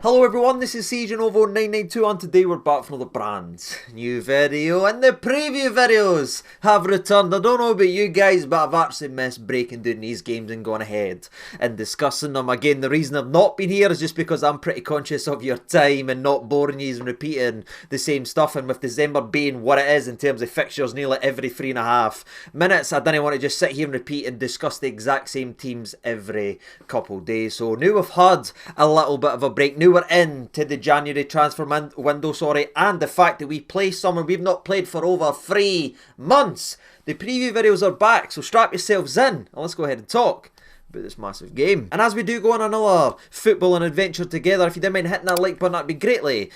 Hello everyone, this is CJNovo992 and today we're back for another brand new video, and the preview videos have returned. I don't know about you guys, but I've actually missed breaking down these games and going ahead and discussing them. Again, the reason I've not been here is just because I'm pretty conscious of your time and not boring you and repeating the same stuff, and with December being what it is in terms of fixtures nearly every 3.5 minutes, I didn't want to just sit here and repeat and discuss the exact same teams every couple days. So now we've had a little bit of a break. Now we're into the January transfer window, and the fact that we play someone we've not played for over 3 months. The preview videos are back, so strap yourselves in and let's go ahead and talk about this massive game. And as we do go on another football and adventure together, if you didn't mind hitting that like button, that'd be greatly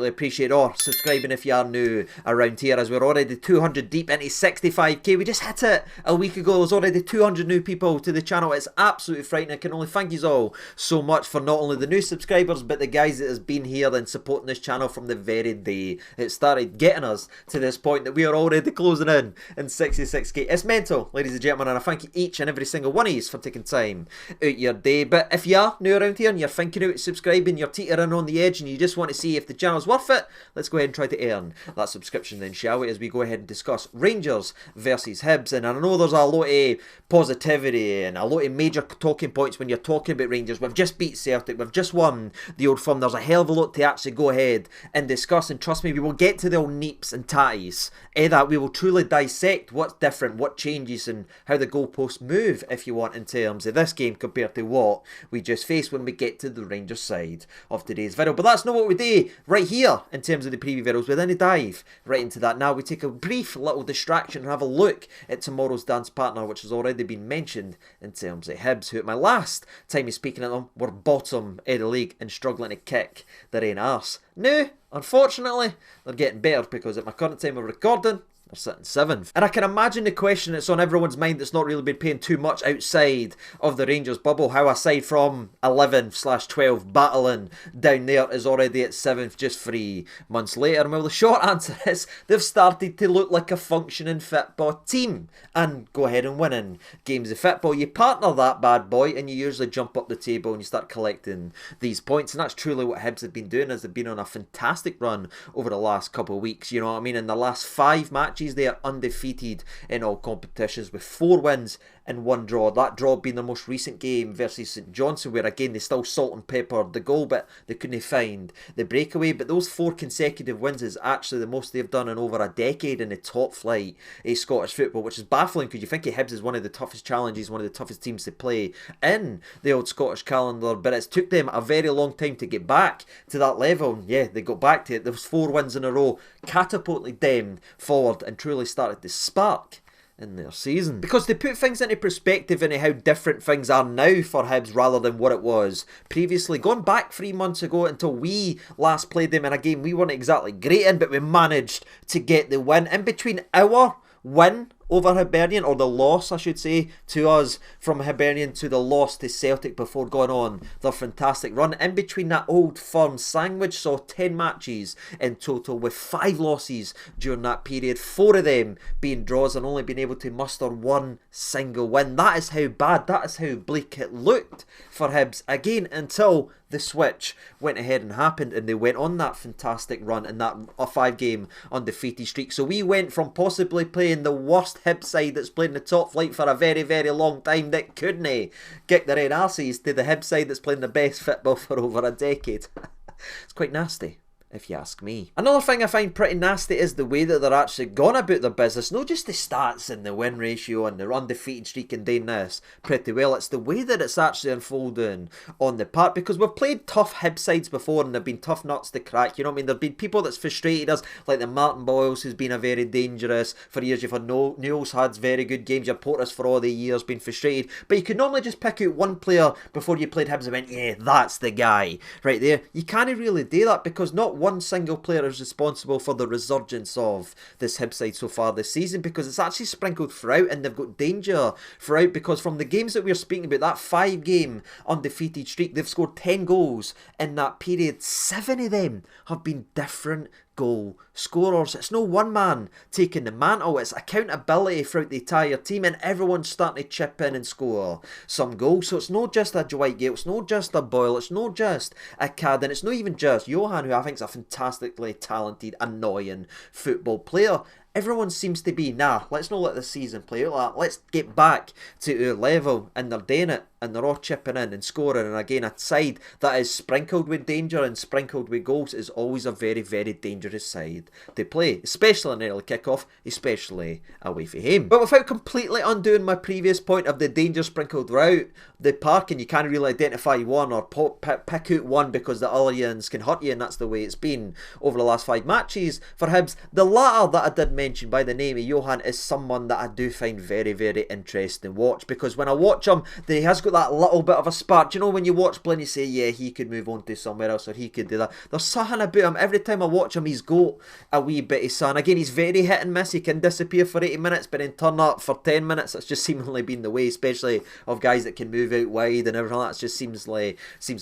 appreciated, or subscribing if you are new around here, as we're already 200 deep into 65k. We just hit it a week ago. There's already 200 new people to the channel. It's absolutely frightening. I can only thank you all so much for not only the new subscribers, but the guys that has been here and supporting this channel from the very day it started, getting us to this point that we are already closing in 66k. It's mental, ladies and gentlemen, and I thank each and every single one of you for taking time out your day. But if you are new around here and you're thinking about subscribing, you're teetering on the edge and you just want to see if the channel's worth it, let's go ahead and try to earn that subscription then, shall we, as we go ahead and discuss Rangers versus Hibs. And I know there's a lot of positivity and a lot of major talking points when you're talking about Rangers. We've just beat Celtic, we've just won the Old Firm. There's a hell of a lot to actually go ahead and discuss, and trust me, we will get to the old neeps and tatties that we will truly dissect what's different, what changes, and how the goalposts move, if you want, in terms of this game compared to what we just faced when we get to the Rangers side of today's video. But that's not what we do right here in terms of the preview videos. We're going to dive right into that now. We take a brief little distraction and have a look at tomorrow's dance partner, which has already been mentioned in terms of Hibs, who at my last time of speaking at them were bottom of the league and struggling to kick their own arse. Now, unfortunately, they're getting better, because at my current time of recording, they're sitting 7th. And I can imagine the question that's on everyone's mind that's not really been paying too much outside of the Rangers bubble, how aside from 11/12 battling down there is already at 7th just 3 months later. And well, the short answer is they've started to look like a functioning football team and go ahead and winning games of football. You partner that bad boy and you usually jump up the table and you start collecting these points, and that's truly what Hibs have been doing, as they've been on a fantastic run over the last couple of weeks. You know what I mean? In the last 5 matches, they are undefeated in all competitions with 4 wins and 1 draw. That draw being the most recent game versus St Johnstone, where again they still salt and peppered the goal, but they couldn't find the breakaway. But those 4 consecutive wins is actually the most they've done in over a decade in the top flight of Scottish football, which is baffling, because you think of Hibs as one of the toughest challenges, one of the toughest teams to play in the old Scottish calendar, but it's took them a very long time to get back to that level. And yeah, they got back to it. Those 4 wins in a row catapulted them forward and truly started to spark in their season. Because they put things into perspective into how different things are now for Hibs rather than what it was previously. Going back 3 months ago until we last played them in a game we weren't exactly great in, but we managed to get the win. In between our win over Hibernian, or the loss I should say, to us from Hibernian to the loss to Celtic before going on their fantastic run, in between that Old Firm sandwich saw 10 matches in total with 5 losses during that period, 4 of them being draws, and only being able to muster 1 single win. That is how bad, that is how bleak it looked for Hibs, again until the switch went ahead and happened and they went on that fantastic run in that 5-game undefeated streak. So we went from possibly playing the worst Hibs side that's played in the top flight for a very long time, that couldn't kick their own arses, to the Hibs side that's playing the best football for over a decade. It's quite nasty, if you ask me. Another thing I find pretty nasty is the way that they're actually gone about their business. Not just the stats and the win ratio and the undefeated streak and doing this pretty well. It's the way that it's actually unfolding on the park, because we've played tough Hibs sides before and they've been tough nuts to crack. You know what I mean? There've been people that's frustrated us, like the Martin Boyles, who's been a very dangerous for years. You've had Newell's had very good games. Your Portis for all the years been frustrated. But you could normally just pick out one player before you played Hibs and went, yeah, that's the guy right there. You can't really do that, because not one single player is responsible for the resurgence of this Hibs side so far this season, because it's actually sprinkled throughout and they've got danger throughout, because from the games that we're speaking about, that 5-game undefeated streak, they've scored 10 goals in that period. 7 of them have been different goal scorers. It's no one man taking the mantle. It's accountability throughout the entire team, and everyone's starting to chip in and score some goals. So it's not just a Dwight Gale, it's not just a Boyle, it's not just a Cadden, it's not even just Johan, who I think is a fantastically talented, annoying football player. Everyone seems to be, nah, let's not let the season play out like that. Let's get back to our level, and they're doing it, and they're all chipping in and scoring. And again, a side that is sprinkled with danger and sprinkled with goals is always a very, very dangerous side to play, especially in early kickoff, especially away from home. But without completely undoing my previous point of the danger sprinkled throughout the park, and you can't really identify one or pick out one because the other ones can hurt you, and that's the way it's been over the last 5 matches for Hibs. The latter that I did mention by the name of Johan is someone that I do find very, very interesting to watch, because when I watch him, he has got that little bit of a spark. You know, when you watch play and you say, yeah, he could move on to somewhere else, or he could do that. There's something about him. Every time I watch him, he's got a wee bit of sun. Again, he's very hit and miss. He can disappear for 80 minutes, but then turn up for 10 minutes. That's just seemingly been the way, especially of guys that can move out wide and everything. That just seems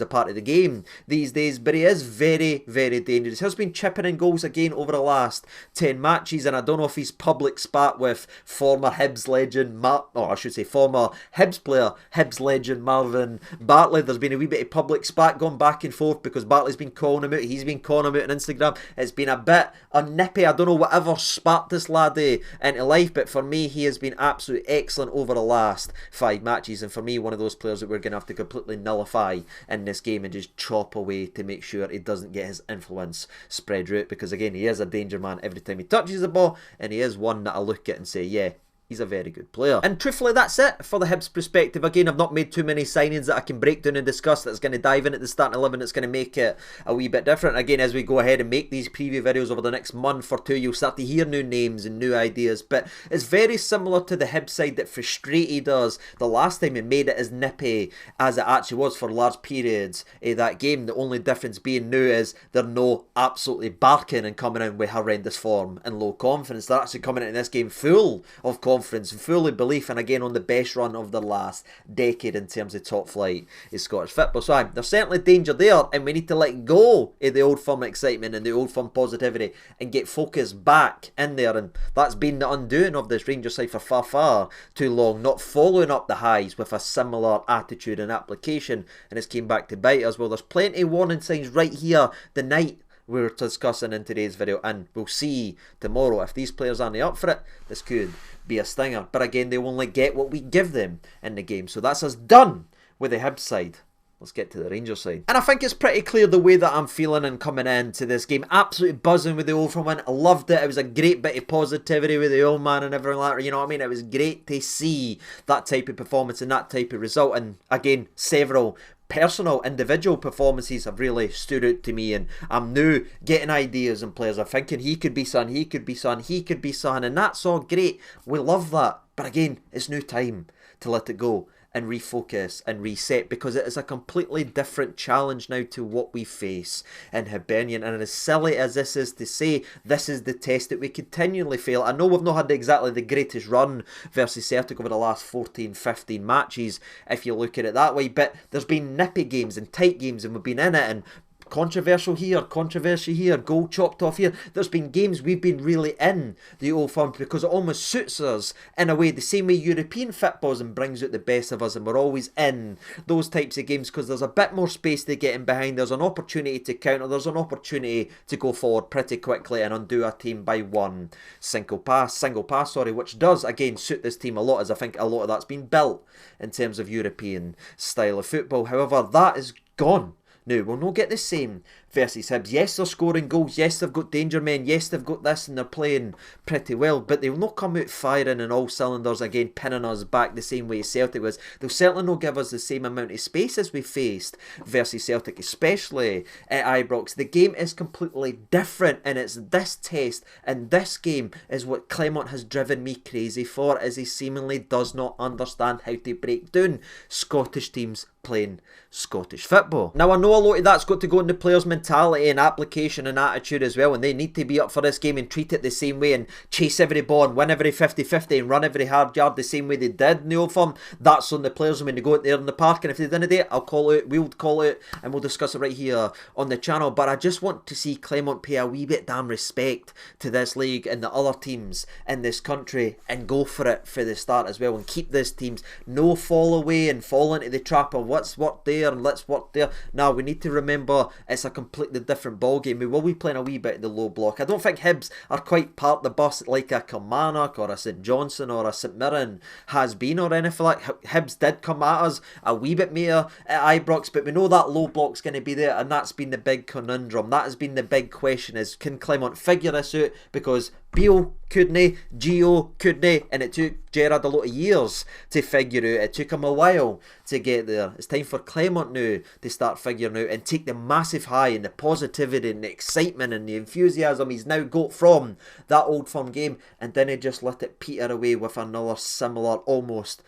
a part of the game these days. But he is very, very dangerous. He has been chipping in goals again over the last 10 matches, and I don't know if he's public spat with former Hibs legend, former Hibs player, Hibs legend Marvin Bartley. There's been a wee bit of public spat going back and forth because Bartley's been calling him out, he's been calling him out on Instagram. It's been a bit nippy. I don't know whatever sparked this laddie into life, but for me, he has been absolutely excellent over the last 5 matches, and for me, one of those players that we're going to have to completely nullify in this game and just chop away to make sure he doesn't get his influence spread out, because again, he is a danger man every time he touches the ball, and he is one that I look at and say, yeah, he's a very good player. And truthfully, that's it for the Hibs perspective. Again, I've not made too many signings that I can break down and discuss that's going to dive in at the starting 11 that's going to make it a wee bit different. Again, as we go ahead and make these preview videos over the next month or two, you'll start to hear new names and new ideas. But it's very similar to the Hibs side that frustrated us the last time it made it as nippy as it actually was for large periods of that game. The only difference being now is they're no absolutely barking and coming in with horrendous form and low confidence. They're actually coming into this game full of confidence and fully belief, and again on the best run of the last decade in terms of top flight is Scottish football. So there's certainly danger there, and we need to let go of the old firm excitement and the old firm positivity and get focus back in there, and that's been the undoing of this Rangers side for far, far too long, not following up the highs with a similar attitude and application, and it's came back to bite us. Well, there's plenty of warning signs right here the night we're discussing in today's video, and we'll see tomorrow. If these players aren't up for it, this could be a stinger. But again, they only get what we give them in the game. So that's us done with the Hibs side. Let's get to the Rangers side. And I think it's pretty clear the way that I'm feeling and coming into this game. Absolutely buzzing with the Old Firm win. I loved it. It was a great bit of positivity with the old man and everything like that. You know what I mean? It was great to see that type of performance and that type of result. And again, several personal, individual performances have really stood out to me, and I'm now getting ideas and players. I'm thinking he could be son, he could be son, he could be son, and that's all great. We love that. But again, it's now time to let it go and refocus and reset, because it is a completely different challenge now to what we face in Hibernian. And as silly as this is to say, this is the test that we continually fail. I know we've not had exactly the greatest run versus Celtic over the last 14-15 matches if you look at it that way, but there's been nippy games and tight games, and we've been in it, and controversial here, controversy here, goal chopped off here. There's been games we've been really in the Old Firm because it almost suits us in a way, the same way European footballs, and brings out the best of us, and we're always in those types of games because there's a bit more space to get in behind. There's an opportunity to counter, there's an opportunity to go forward pretty quickly and undo a team by one single pass, which does again suit this team a lot, as I think a lot of that's been built in terms of European style of football. However, that is gone. Now, we'll not get the same versus Hibs. Yes, they're scoring goals. Yes, they've got danger men. Yes, they've got this, and they're playing pretty well. But they will not come out firing in all cylinders again, pinning us back the same way Celtic was. They'll certainly not give us the same amount of space as we faced versus Celtic, especially at Ibrox. The game is completely different, and it's this test and this game is what Clement has driven me crazy for, as he seemingly does not understand how to break down Scottish teams playing Scottish football. Now, I know a lot of that's got to go in the players' mentality mentality and application and attitude as well, and they need to be up for this game and treat it the same way and chase every ball and win every 50-50 and run every hard yard the same way they did in the Old Firm. That's on the players when they go out there in the park, and if they didn't do it, I'll call it, we'll call it, and we'll discuss it right here on the channel. But I just want to see Clermont pay a wee bit damn respect to this league and the other teams in this country and go for it for the start as well, and keep these teams no fall away and fall into the trap of what's what there and let's work there. Now we need to remember it's a completely different ball game. We will be playing a wee bit in the low block. I don't think Hibs are quite part of the bus like a Kilmarnock or a St Johnstone or a St Mirren has been or anything like. Hibs did come at us a wee bit more at Ibrox, but we know that low block's going to be there, and that's been the big conundrum. That has been the big question, is can Clermont figure this out? Because Beale couldn't, Gio couldn't, and it took Gerrard a lot of years to figure out. It took him a while to get there. It's time for Clermont now to start figuring out and take the massive high and the positivity and the excitement and the enthusiasm he's now got from that Old Firm game, and then he just let it peter away with another similar, almost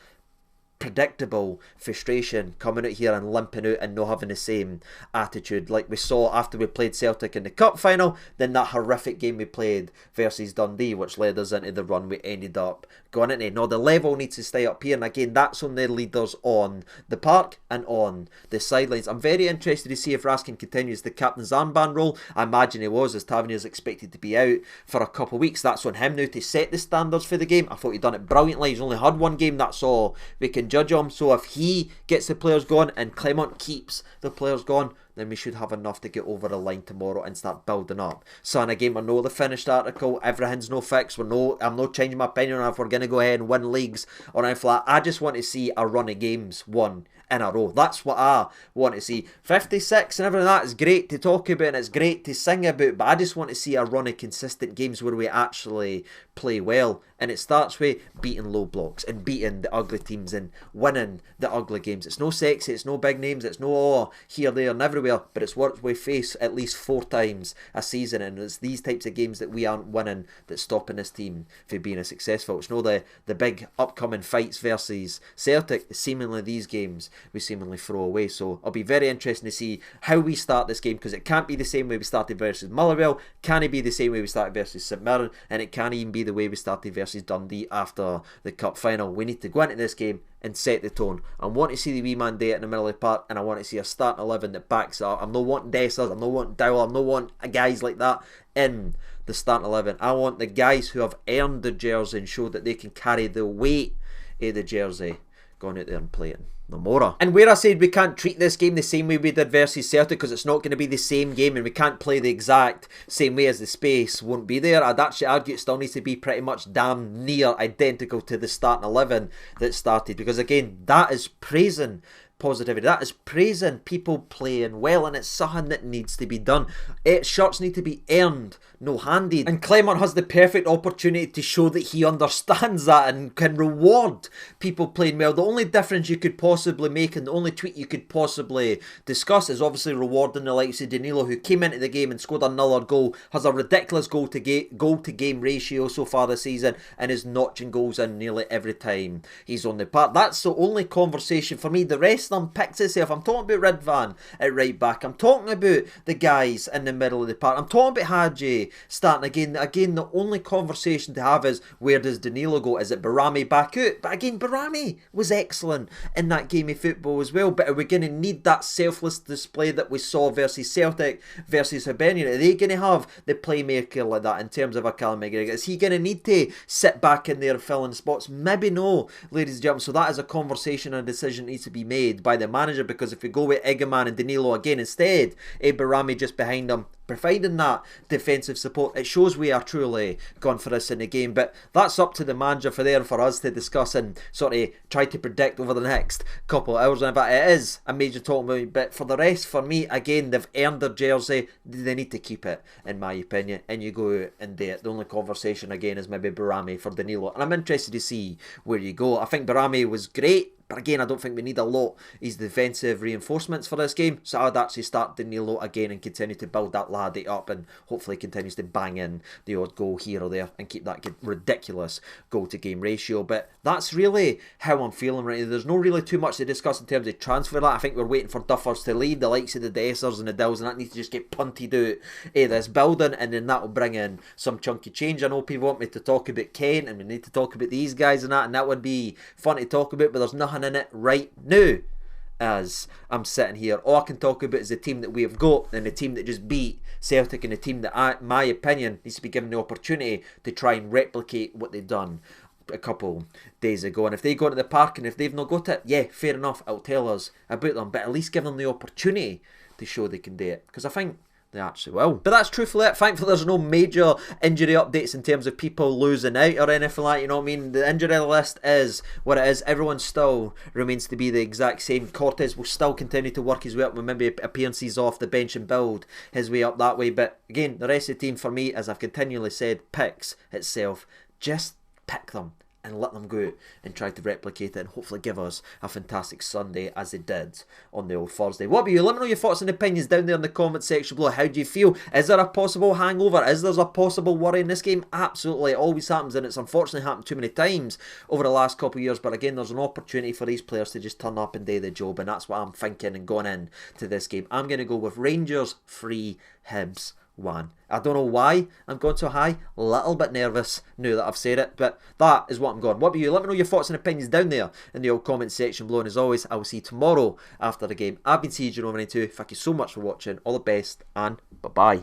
predictable frustration coming out here and limping out and not having the same attitude like we saw after we played Celtic in the cup final, then that horrific game we played versus Dundee, which led us into the run we ended up going into. Now the level needs to stay up here, and again that's on the leaders on the park and on the sidelines. I'm very interested to see if Raskin continues the captain's armband role. I imagine he was, as Tavernier's expected to be out for a couple of weeks. That's on him now to set the standards for the game. I thought he'd done it brilliantly. He's only had one game, that's all we can judge him. So if he gets the players going and Clermont keeps the players going, then we should have enough to get over the line tomorrow and start building up. So, and again, we know the finished article, everything's no fix. I'm not changing my opinion on if we're going to go ahead and win leagues or anything like that. I just want to see a run of games won in a row. That's what I want to see. 56 and everything like that is great to talk about and it's great to sing about, but I just want to see a run of consistent games where we actually play well. And it starts with beating low blocks and beating the ugly teams and winning the ugly games. It's no sexy, it's no big names, it's no here, there and everywhere, but it's what we face at least 4 times a season, and it's these types of games that we aren't winning that's stopping this team from being successful. It's no the big upcoming fights versus Celtic. Seemingly these games we seemingly throw away. So it'll be very interesting to see how we start this game, because it can't be the same way we started versus Motherwell, can it be the same way we started versus St Mirren, and it can't even be the way we started versus Dundee after the cup final. We need to go into this game and set the tone. I want to see the wee man do it in the middle of the park, and I want to see a starting 11 that backs it up. I'm not wanting Dessers, I'm not wanting Dowell, I'm not wanting guys like that in the starting 11. I want the guys who have earned the jersey and showed that they can carry the weight of the jersey going out there and playing. No more. And where I said we can't treat this game the same way we did versus Celtic, because it's not going to be the same game and we can't play the exact same way, as the space won't be there, I'd actually argue it still needs to be pretty much damn near identical to the starting 11 that started, because again that is praising positivity, that is praising people playing well, and it's something that needs to be done. Shirts need to be earned, no handed, and Clermont has the perfect opportunity to show that he understands that and can reward people playing well. The only difference you could possibly make and the only tweet you could possibly discuss is obviously rewarding the likes of Danilo, who came into the game and scored another goal, has a ridiculous goal to game ratio so far this season, and is notching goals in nearly every time he's on the park. That's the only conversation for me. The rest of them picks itself. I'm talking about Ridvan at right back, I'm talking about the guys in the middle of the park, I'm talking about Hadji starting again. The only conversation to have is, where does Danilo go? Is it Barami back out? But again, Barami was excellent in that game of football as well, but are we going to need that selfless display that we saw versus Celtic versus Hibernian? Are they going to have the playmaker like that in terms of a Callum McGregor? Is he going to need to sit back in there and fill in spots? Maybe no, ladies and gentlemen. So that is a conversation and a decision that needs to be made by the manager, because if we go with Egeman and Danilo again instead, Barami just behind him, providing that defensive support, it shows we are truly gone for this in the game. But that's up to the manager for there and for us to discuss and sort of try to predict over the next couple of hours. But it is a major talking point. But for the rest, for me, again, they've earned their jersey, they need to keep it, in my opinion, and you go out and do it. The only conversation again is maybe Barami for Danilo, and I'm interested to see where you go. I think Barami was great, but again, I don't think we need a lot of his defensive reinforcements for this game, so I would actually start Danilo again and continue to build that laddie up and hopefully continues to bang in the odd goal here or there and keep that ridiculous goal to game ratio. But that's really how I'm feeling right now. There's no really too much to discuss in terms of transfer. I think we're waiting for duffers to leave, the likes of the Dessers and the Dills, and that needs to just get punted out of this building, and then that will bring in some chunky change. I know people want me to talk about Kent and we need to talk about these guys and that would be fun to talk about, but there's nothing in it right now as I'm sitting here. All I can talk about is the team that we have got and the team that just beat Celtic, and the team that, in my opinion, needs to be given the opportunity to try and replicate what they've done a couple days ago. And if they go into the park and if they've not got it, yeah, fair enough, it'll tell us about them, but at least give them the opportunity to show they can do it, because I think they actually will. But that's truthfully it. Thankfully there's no major injury updates in terms of people losing out or anything like that, you know what I mean? The injury list is what it is. Everyone still remains to be the exact same. Cortez will still continue to work his way up with maybe appearances off the bench and build his way up that way. But again, the rest of the team for me, as I've continually said, picks itself. Just pick them and let them go and try to replicate it and hopefully give us a fantastic Sunday as they did on the old Thursday. What about you? Let me know your thoughts and opinions down there in the comment section below. How do you feel? Is there a possible hangover? Is there a possible worry in this game? Absolutely. It always happens, and it's unfortunately happened too many times over the last couple of years. But again, there's an opportunity for these players to just turn up and do the job, and that's what I'm thinking and going in to this game. I'm going to go with Rangers 3, Hibs 1. I don't know why I'm going so high. A little bit nervous now that I've said it, but that is what I'm going. What about you? Let me know your thoughts and opinions down there in the old comment section below. And as always, I will see you tomorrow after the game. I've been CJ92. Thank you so much for watching. All the best and bye-bye.